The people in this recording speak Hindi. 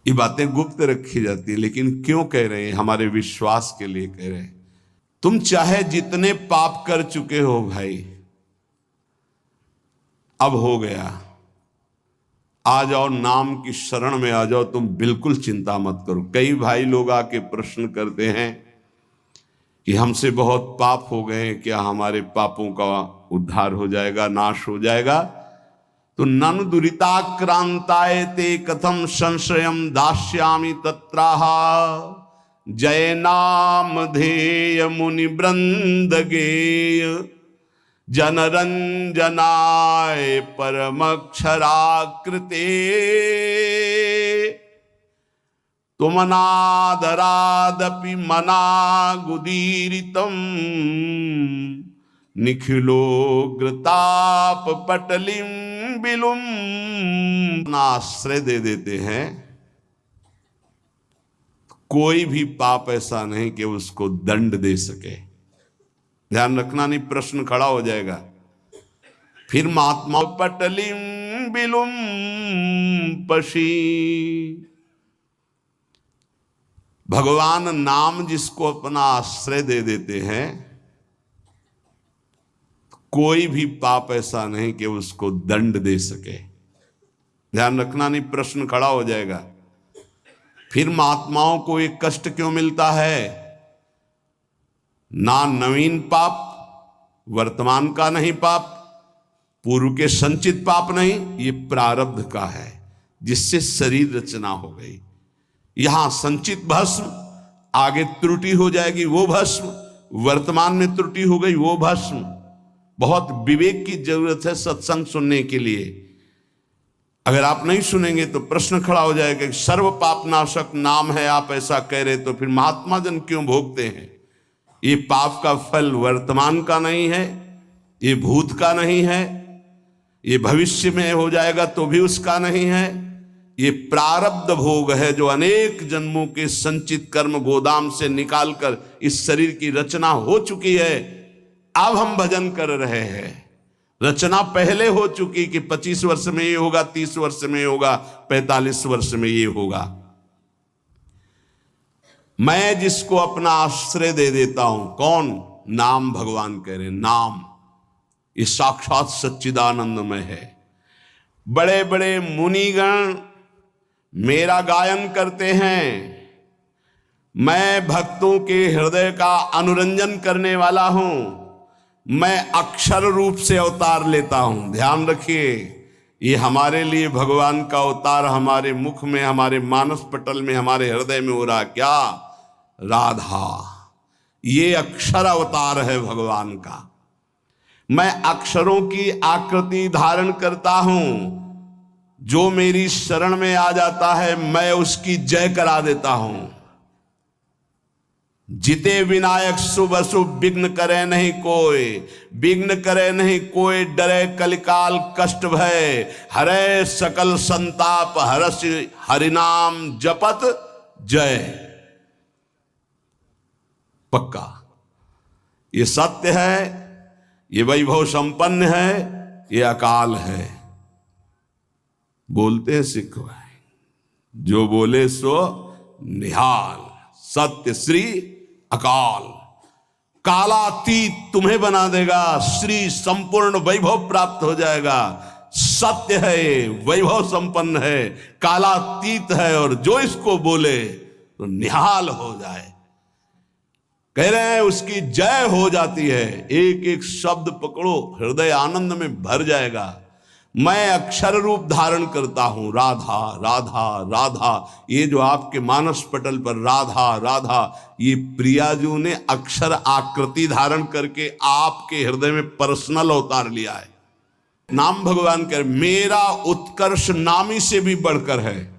ये बातें गुप्त रखी जाती है, लेकिन क्यों कह रहे हैं? हमारे विश्वास के लिए कह रहे हैं। तुम चाहे जितने पाप कर चुके हो भाई, अब हो गया, आ जाओ, नाम की शरण में आ जाओ, तुम बिल्कुल चिंता मत करो। कई भाई लोग आके प्रश्न करते हैं कि हमसे बहुत पाप हो गए, क्या हमारे पापों का उद्धार हो जाएगा, नाश हो जाएगा? तो ननु दुरिताक्रांताय ते कथम संशयम दास्यामि तत्राह जय नाम धेय मुनि वृंद गेय जनरंजनाय परमक्षराकृते तुमनादरादपि मनागुदीरितम निखिलोग्रताप पटलिम बिलुम। आश्रय दे देते हैं, कोई भी पाप ऐसा नहीं कि उसको दंड दे सके। ध्यान रखना, नहीं प्रश्न खड़ा हो जाएगा फिर। महात्मा पटलिम बिलुम पशी, भगवान नाम जिसको अपना आश्रय दे देते हैं, कोई भी पाप ऐसा नहीं कि उसको दंड दे सके। ध्यान रखना, नहीं प्रश्न खड़ा हो जाएगा फिर। महात्माओं को एक कष्ट क्यों मिलता है? ना नवीन पाप, वर्तमान का नहीं पाप, पूर्व के संचित पाप नहीं, ये प्रारब्ध का है जिससे शरीर रचना हो गई। यहां संचित भस्म, आगे त्रुटि हो जाएगी वो भस्म, वर्तमान में त्रुटि हो गई वो भस्म। बहुत विवेक की जरूरत है सत्संग सुनने के लिए। अगर आप नहीं सुनेंगे तो प्रश्न खड़ा हो जाएगा कि सर्व पाप नाशक नाम है, आप ऐसा कह रहे, तो फिर महात्मा जन क्यों भोगते हैं? ये पाप का फल वर्तमान का नहीं है, ये भूत का नहीं है, ये भविष्य में हो जाएगा तो भी उसका नहीं है। ये प्रारब्ध भोग है जो अनेक जन्मों के संचित कर्म गोदाम से निकालकर इस शरीर की रचना हो चुकी है। अब हम भजन कर रहे हैं, रचना पहले हो चुकी कि 25 वर्ष में ये होगा, 30 वर्ष में ये होगा, 45 वर्ष में ये होगा। मैं जिसको अपना आश्रय दे देता हूं, कौन? नाम। भगवान कह रहे नाम ये साक्षात सच्चिदानंदमय है। बड़े बड़े मुनिगण मेरा गायन करते हैं, मैं भक्तों के हृदय का अनुरंजन करने वाला हूं, मैं अक्षर रूप से अवतार लेता हूं। ध्यान रखिए, ये हमारे लिए भगवान का अवतार हमारे मुख में, हमारे मानस पटल में, हमारे हृदय में हो रहा। क्या? राधा। ये अक्षर अवतार है भगवान का। मैं अक्षरों की आकृति धारण करता हूं, जो मेरी शरण में आ जाता है मैं उसकी जय करा देता हूं। जिते विनायक शुभ अशुभ विघ्न करे नहीं कोई, विघ्न करे नहीं कोई, डरे कलिकाल कष्ट भय, हरे सकल संताप हरस हरिनाम जपत जय। पक्का ये सत्य है, ये वैभव संपन्न है, ये अकाल है। बोलते हैं सिख भाई, जो बोले सो निहाल, सत्य श्री अकाल। कालातीत तुम्हें बना देगा, श्री संपूर्ण वैभव प्राप्त हो जाएगा। सत्य है, वैभव संपन्न है, कालातीत है, और जो इसको बोले तो निहाल हो जाए। कह रहे हैं उसकी जय हो जाती है। एक एक शब्द पकड़ो, हृदय आनंद में भर जाएगा। मैं अक्षर रूप धारण करता हूं, राधा राधा राधा। ये जो आपके मानस पटल पर राधा राधा, ये प्रियाजू ने अक्षर आकृति धारण करके आपके हृदय में पर्सनल अवतार लिया है। नाम भगवान कर, मेरा उत्कर्ष नामी से भी बढ़कर है।